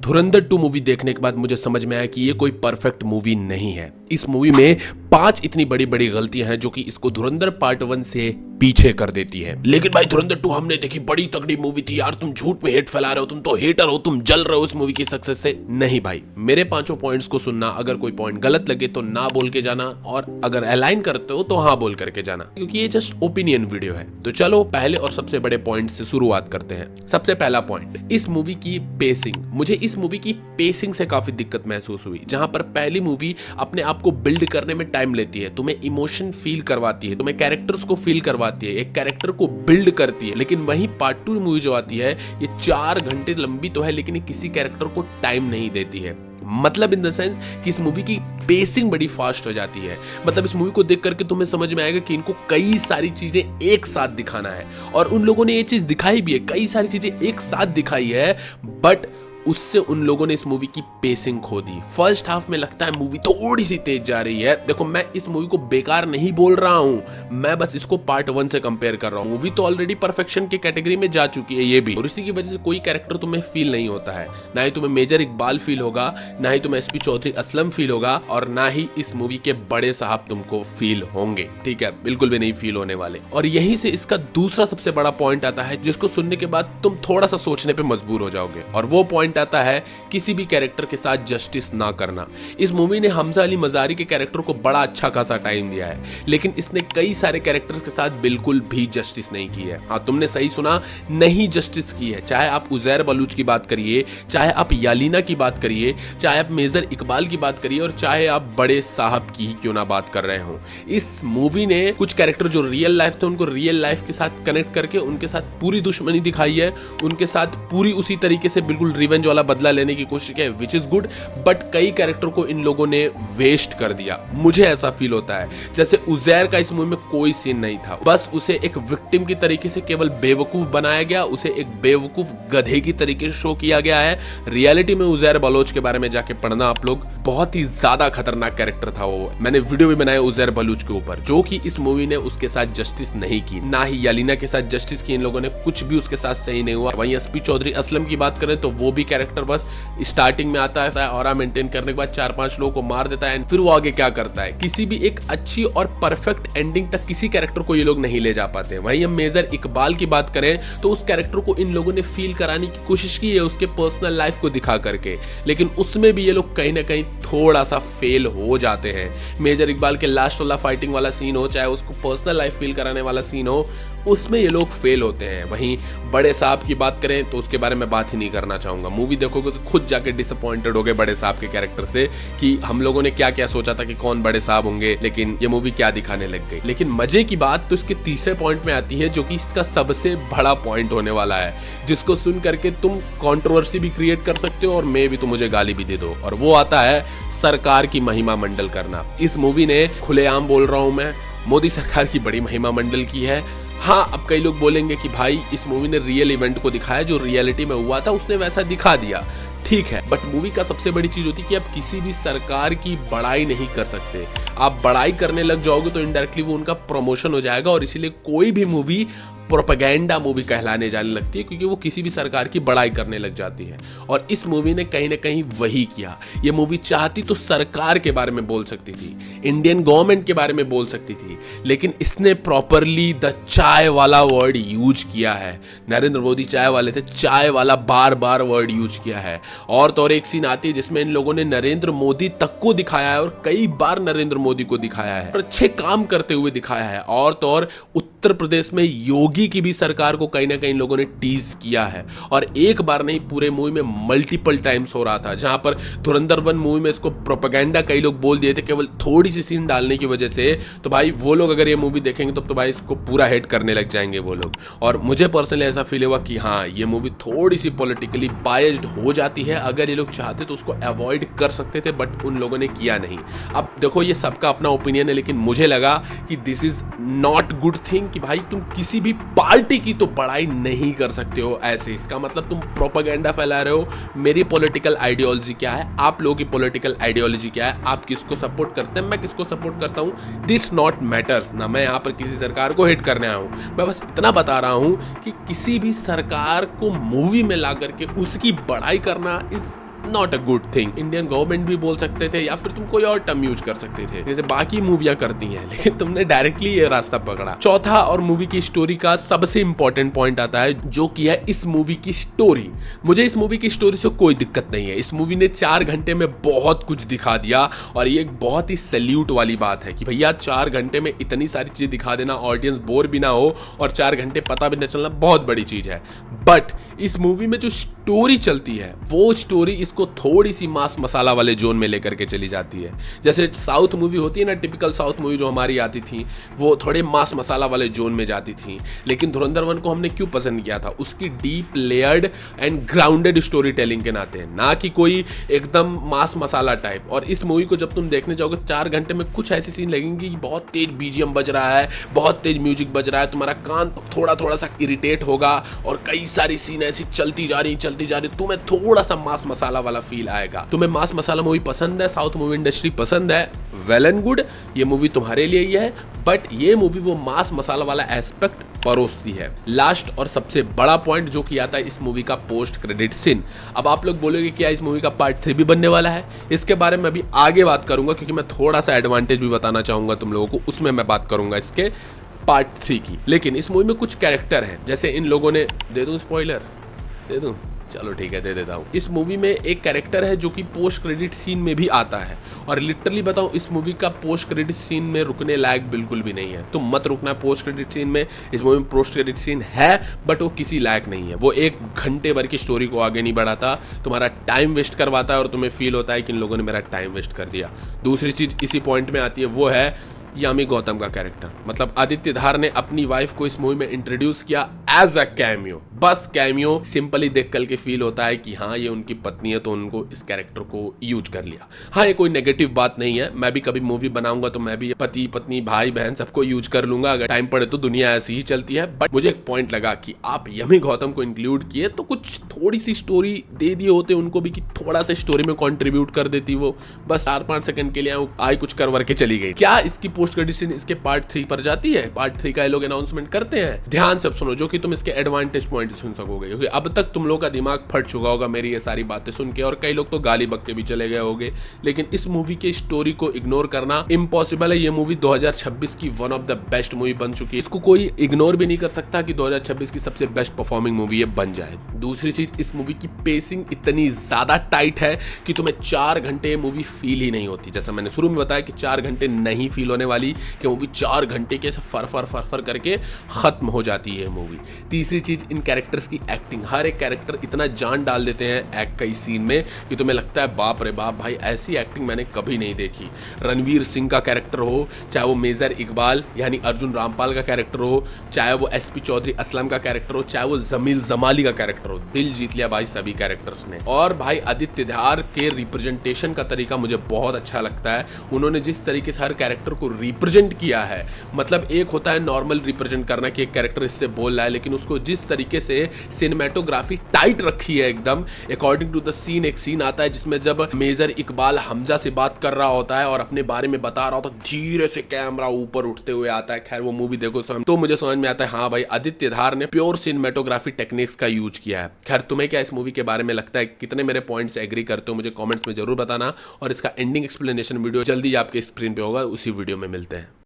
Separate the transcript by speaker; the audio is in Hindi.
Speaker 1: धुरंधर 2 मूवी देखने के बाद मुझे समझ में आया कि ये कोई परफेक्ट मूवी नहीं है। इस मूवी में 5 इतनी बड़ी बड़ी गलतियां हैं जो कि इसको धुरंधर पार्ट 1 से पीछे कर देती है। लेकिन भाई धुरंधर 2 हमने देखी, बड़ी तगड़ी मूवी थी यार, तुम झूठ में हेट फैला रहे हो, तुम तो हेटर हो, तुम जल रहे हो इस मूवी की सक्सेस से। नहीं भाई, मेरे 5 पॉइंट्स को सुनना, अगर कोई पॉइंट गलत लगे तो ना बोल के जाना, और अगर अलाइन करते हो तो हाँ बोल करके जाना, क्योंकि ये जस्ट ओपिनियन वीडियो है। तो चलो पहले और सबसे बड़े पॉइंट से शुरुआत करते हैं। सबसे पहला पॉइंट, इस मूवी की पेसिंग। मुझे इस मूवी की पेसिंग से काफी दिक्कत महसूस हुई। जहां पर पहली मूवी अपने आप को बिल्ड करने में टाइम लेती है, तुम्हें इमोशन फील करवाती है, तुम्हें कैरेक्टर्स को फील करवाती है, एक कैरेक्टर को बिल्ड करती है, लेकिन वहीं पार्ट 2 मूवी जो आती है ये 4 घंटे लंबी तो है, लेकिन ये किसी कैरेक्टर को टाइम नहीं देती है। मतलब इन द सेंस कि इस मूवी की पेसिंग बड़ी फास्ट हो जाती है। मतलब इस मूवी को देख करके तुम्हें समझ में आएगा कि इनको कई सारी चीजें एक साथ दिखाना है, और उन लोगों ने ये चीज दिखाई भी है, कई सारी चीजें एक साथ दिखाई है, बट उससे उन लोगों ने इस मूवी की पेसिंग खो दी। फर्स्ट हाफ में लगता है मूवी थोड़ी सी तेज जा रही है। देखो, मैं इस मूवी को बेकार नहीं बोल रहा हूं, मैं बस इसको पार्ट 1 से कंपेयर कर रहा हूं। मूवी तो ऑलरेडी परफेक्शन की कैटेगरी में जा चुकी है ये भी, और इसी की वजह से कोई कैरेक्टर तुम्हें फील नहीं होता है। ना ही तुम्हें मेजर इकबाल फील होगा, ना ही तुम्हें एसपी चौधरी असलम फील होगा, और ना ही इस मूवी के बड़े साहब तुमको फील होंगे। ठीक है, बिल्कुल भी नहीं फील होने वाले। और यहीं से इसका दूसरा सबसे बड़ा पॉइंट आता है, जिसको सुनने के बाद तुम थोड़ा सा सोचने पे मजबूर हो जाओगे, और वो पॉइंट आता है किसी भी कैरेक्टर के साथ जस्टिस ना करना। इस मूवी ने हमजा अली मजारी के कैरेक्टर को बड़ा अच्छा खासा टाइम दिया है, लेकिन इसने कई सारे कैरेक्टर्स के साथ बिल्कुल भी जस्टिस नहीं की है। हाँ, तुमने सही सुना, नहीं जस्टिस की है। चाहे आप उजैर बलूच की बात करिए, चाहे आप यालीना की बात करिए, चाहे आप मेजर इकबाल की बात करिए, और चाहे आप बड़े साहब की ही क्यों ना बात कर रहे हो। इस मूवी ने कुछ कैरेक्टर जो रियल लाइफ थे उनको रियल लाइफ के साथ कनेक्ट करके उनके साथ पूरी दुश्मनी दिखाई है, उनके साथ पूरी उसी तरीके से बिल्कुल रिवेंज वाला बदला लेने की कोशिश की है, विच इज गुड। बट कई कैरेक्टर को इन लोगों ने वेस्ट कर दिया, मुझे ऐसा फील होता है। जैसे उजैर का इस मूवी में कोई सीन नहीं था, बस उसे एक विक्टिम की तरीके से केवल बेवकूफ बनाया गया, उसे एक बेवकूफ गधे की तरीके से शो किया गया है। रियलिटी में उजैर बलोच के बारे में जाके पढ़ना आप लोग, बहुत ही ज्यादा खतरनाक कैरेक्टर था वो। मैंने वीडियो भी बनाया उजैर बलूच के ऊपर, जो कि इस मूवी ने उसके साथ जस्टिस नहीं की, ना ही यालीना के साथ जस्टिस की। इन लोगों ने कुछ भी उसके साथ सही नहीं हुआ। वहीं एसपी चौधरी असलम की बात करें तो वो भी कैरेक्टर बस स्टार्टिंग में आता है, और मेंटेन करने के बाद 4-5 लोगों को मार देता है, फिर वो आगे क्या करता है। किसी भी एक अच्छी और परफेक्ट एंडिंग तक किसी कैरेक्टर को ये लोग नहीं ले जा पाते। वहीं हम मेजर इकबाल की बात करें तो उस कैरेक्टर को इन लोगों ने फील कराने की कोशिश की है, उसके पर्सनल लाइफ को दिखा करके, लेकिन उसमें भी ये लोग कहीं ना कहीं थोड़ा सा फेल हो जाते हैं। मेजर इकबाल के लास्ट वाला फाइटिंग वाला सीन हो, चाहे उसको पर्सनल लाइफ फील कराने वाला सीन हो, उसमें ये लोग फेल होते हैं। वहीं बड़े साहब की बात करें तो उसके बारे में बात ही नहीं करना चाहूंगा। मूवी देखोगे तो खुद जाके डिसअपॉइंटेड होगे बड़े साहब के कैरेक्टर से, कि हम लोगों ने क्या क्या सोचा था कि कौन बड़े साहब होंगे, लेकिन ये मूवी क्या दिखाने लग गई। लेकिन मजे की बात तो इसके तीसरे पॉइंट में आती है, जो कि इसका सबसे बड़ा पॉइंट होने वाला है, जिसको सुन करके तुम कंट्रोवर्सी भी क्रिएट कर सकते हो और मैं भी, तो मुझे गाली भी दे दो, और वो आता है सरकार की महिमा मंडल करना। इस मूवी ने, खुलेआम बोल रहा हूं मैं, मोदी सरकार की बड़ी महिमा मंडल की है। हाँ, अब कई लोग बोलेंगे कि भाई इस मूवी ने रियल इवेंट को दिखाया, जो रियलिटी में हुआ था उसने वैसा दिखा दिया, ठीक है, बट मूवी का सबसे बड़ी चीज होती है कि आप किसी भी सरकार की बड़ाई नहीं कर सकते। आप बड़ाई करने लग जाओगे तो इनडायरेक्टली वो उनका प्रमोशन हो जाएगा, और इसीलिए कोई भी मूवी प्रोपेगेंडा मूवी कहलाने जाने लगती है, क्योंकि वो किसी भी सरकार की बड़ाई करने लग जाती है। और इस मूवी ने कहीं ना कहीं वही किया। ये मूवी चाहती तो सरकार के बारे में बोल सकती थी, इंडियन गवर्नमेंट के बारे में बोल सकती थी, लेकिन इसने प्रॉपरली द चाय वाला वर्ड यूज किया है। नरेंद्र मोदी चाय वाले थे, चाय वाला बार बार वर्ड यूज किया है। और तो और एक सीन आती है जिसमें इन लोगों ने नरेंद्र मोदी तक को दिखाया है, और कई बार नरेंद्र मोदी को दिखाया है, और अच्छे काम करते हुए दिखाया है। और तो और उत्तर प्रदेश में योगी की भी सरकार को कहीं ना कहीं लोगों ने टीज किया है, और एक बार नहीं, पूरे मूवी में मल्टीपल टाइम्स हो रहा था। जहां पर धुरंधर 1 मूवी में इसको प्रोपेगेंडा कई लोग बोल दिए थे केवल थोड़ी सी सीन डालने की वजह से, तो भाई वो लोग अगर ये मूवी देखेंगे तो भाई इसको पूरा हेट करने लग जाएंगे वो लोग। और मुझे पर्सनली ऐसा फील हुआ कि हाँ, ये मूवी थोड़ी सी पॉलिटिकली बायस्ड हो जाती है। अगर ये लोग चाहते तो उसको अवॉइड कर सकते थे, बट उन लोगों ने किया नहीं। अब देखो, ये सबका अपना ओपिनियन है, लेकिन मुझे लगा कि this is not good thing, कि भाई तुम किसी भी पार्टी की तो पढ़ाई नहीं कर सकते हो ऐसे। इसका मतलब तुम प्रोपेगेंडा फैला रहे हो। मेरी पॉलिटिकल आइडियोलॉजी क्या है, आप लोगों की पॉलिटिकल आइडियोलॉजी क्या है, आप किसको सपोर्ट करते हैं, मैं किसको सपोर्ट करता हूं, दिस नॉट मैटर्स ना। मैं यहां पर किसी सरकार को हिट करने आया हूं, मैं बस इतना बता रहा हूं कि किसी भी सरकार को मूवी में ला करके उसकी बड़ाई करना is not a good thing. Indian government भी बोल सकते थे या फिर तुम कोई और टर्म यूज कर सकते थे जैसे बाकी मूवियां करती हैं, लेकिन तुमने डायरेक्टली ये रास्ता पकड़ा। चौथा और मूवी की स्टोरी का सबसे इंपॉर्टेंट पॉइंट आता है जो कि है इस मूवी की स्टोरी। मुझे इस मूवी की स्टोरी से कोई दिक्कत नहीं है। इस मूवी ने 4 घंटे में बहुत कुछ दिखा दिया और ये एक बहुत ही सैल्यूट वाली बात है कि भैया 4 घंटे में इतनी सारी चीजें दिखा देना, ऑडियंस बोर भी ना हो और 4 घंटे पता भी ना चलना, बहुत बड़ी चीज है। बट इस मूवी में जो स्टोरी चलती है वो स्टोरी इसको थोड़ी सी मास मसाला वाले जोन में लेकर के चली जाती है। जैसे साउथ मूवी होती है ना, टिपिकल साउथ मूवी जो हमारी आती थी, वो थोड़े मास मसाला वाले जोन में जाती थी। लेकिन धुरंधर 1 को हमने क्यों पसंद किया था? उसकी deep layered and grounded story telling के नाते, ना कि कोई एकदम मास मसाला टाइप। और इस मूवी को जब तुम देखने जाओगे 4 घंटे में कुछ ऐसी सीन लगेंगी कि बहुत तेज बीजीएम बज रहा है, बहुत तेज म्यूजिक बज रहा है, तुम्हारा कान थोड़ा थोड़ा सा इरिटेट होगा और कई सारी सीन ऐसी चलती जा रही, तुम्हें थोड़ा सा मास मसाला वाला फील आएगा। तुम्हें मास मसाला मूवी पसंद है, साउथ मूवी इंडस्ट्री पसंद है, वेल एंड गुड, ये मूवी तुम्हारे लिए ही है। बट ये मूवी वो मास मसाला वाला एस्पेक्ट परोसती है। लास्ट और सबसे बड़ा पॉइंट जो कि आता है इस मूवी का पोस्ट क्रेडिट सीन। अब आप लोग बोलोगे क्या इस मूवी का पार्ट 3 भी बनने वाला है? इसके बारे में अभी आगे बात करूंगा क्योंकि मैं थोड़ा सा एडवांटेज भी बताना चाहूंगा तुम लोगों को, उसमें मैं बात करूंगा इसके पार्ट 3 की। लेकिन इस मूवी में कुछ कैरेक्टर हैं, जैसे इन लोगों ने, दे दूं स्पॉइलर? दे दूं? चलो ठीक है, दे देता हूँ। इस मूवी में एक कैरेक्टर है जो कि पोस्ट क्रेडिट सीन में भी आता है और लिटरली बताऊं इस मूवी का पोस्ट क्रेडिट सीन में रुकने लायक बिल्कुल भी नहीं है। तुम मत रुकना पोस्ट क्रेडिट सीन में। इस मूवी में पोस्ट क्रेडिट सीन है बट वो किसी लायक नहीं है। वो 1 घंटे भर की स्टोरी को आगे नहीं बढ़ाता, तुम्हारा टाइम वेस्ट करवाता है और तुम्हें फील होता है कि इन लोगों ने मेरा टाइम वेस्ट कर दिया। दूसरी चीज इसी पॉइंट में आती है, वो है यामी गौतम का कैरेक्टर। मतलब आदित्य धार ने अपनी वाइफ को इस मूवी में इंट्रोड्यूस किया एज अ कैमियो। बस कैमियो सिंपली देख करके फील होता है कि हाँ ये उनकी पत्नी है तो उनको इस कैरेक्टर को यूज कर लिया। हाँ ये कोई नेगेटिव बात नहीं है, मैं भी कभी मूवी बनाऊंगा तो मैं भी पति पत्नी भाई बहन सबको यूज कर लूंगा अगर टाइम पड़े तो, दुनिया ऐसी ही चलती है। बट मुझे एक पॉइंट लगा कि आप यामी गौतम को इंक्लूड किए तो कुछ थोड़ी सी स्टोरी दे दिए होते उनको भी कि थोड़ा सा स्टोरी में कॉन्ट्रीब्यूट कर देती। वो बस 4-5 सेकंड के लिए आई कुछ कर के चली गई। क्या इसकी पोस्ट क्रेडिट सीन इसके पार्ट 3 पर जाती है? पार्ट 3 का ये लोग अनाउंसमेंट करते हैं। ध्यान से सुनो जो कि तुम इसके एडवांटेज पॉइंट सुन सकोगे, क्योंकि अब तक तुम लोगों का दिमाग फट चुका होगा मेरी ये सारी बातें सुन के और कई लोग तो गाली बक के भी चले गए होंगे। लेकिन इस मूवी की स्टोरी को इग्नोर करना इम्पॉसिबल है। ये मूवी 2026 की one of the best movie बन चुकी है। इसको कोई इग्नोर भी नहीं कर सकता कि 2026 की सबसे बेस्ट परफॉर्मिंग मूवी ये बन जाए। दूसरी चीज, इस मूवी की पेसिंग इतनी ज्यादा टाइट है कि तुम्हें 4 घंटे मूवी फील ही नहीं होती। जैसा मैंने शुरू में बताया कि 4 घंटे नहीं फील होने वाली, कि मूवी 4 घंटे के फर करके खत्म हो जाती है मूवी। तीसरी चीज, इन कैरेक्टर्स की एक्टिंग। हर एक कैरेक्टर इतना जान डाल देते हैं कई सीन में कि तुम्हें लगता है बाप रे बाप भाई ऐसी एक्टिंग मैंने कभी नहीं देखी। रणवीर सिंह का कैरेक्टर हो, चाहे वो मेजर इकबाल यानी अर्जुन रामपाल का कैरेक्टर हो, चाहे वो एसपी चौधरी असलम का कैरेक्टर हो, चाहे वो जमील जमाली का कैरेक्टर हो, दिल जीत लिया भाई सभी कैरेक्टर्स ने। और भाई आदित्य धार के रिप्रेजेंटेशन का तरीका मुझे बहुत अच्छा लगता है। उन्होंने जिस तरीके से हर कैरेक्टर को रिप्रेजेंट किया है, मतलब एक होता है नॉर्मल रिप्रेजेंट करना कि एक कैरेक्टर इससे बोल रहा है, लेकिन उसको जिस तरीके से सिनेमेटोग्राफी टाइट रखी है एकदम अकॉर्डिंग टू द सीन। एक सीन आता है जिसमें जब मेजर इकबाल हमजा से बात कर रहा होता है और अपने बारे में बता रहा होता है, धीरे से कैमरा ऊपर उठते हुए आता है। खैर वो मूवी देखो तो मुझे समझ में आता है हाँ भाई आदित्य धार ने प्योर सिनेमेटोग्राफी टेक्निक्स का यूज किया है। खैर तुम्हें क्या इस मूवी के बारे में लगता है? कितने मेरे पॉइंट्स एग्री करते हो मुझे कमेंट्स में जरूर बताना और इसका एंडिंग एक्सप्लेनेशन वीडियो जल्दी आपके स्क्रीन पे होगा, उसी वीडियो में मिलते हैं।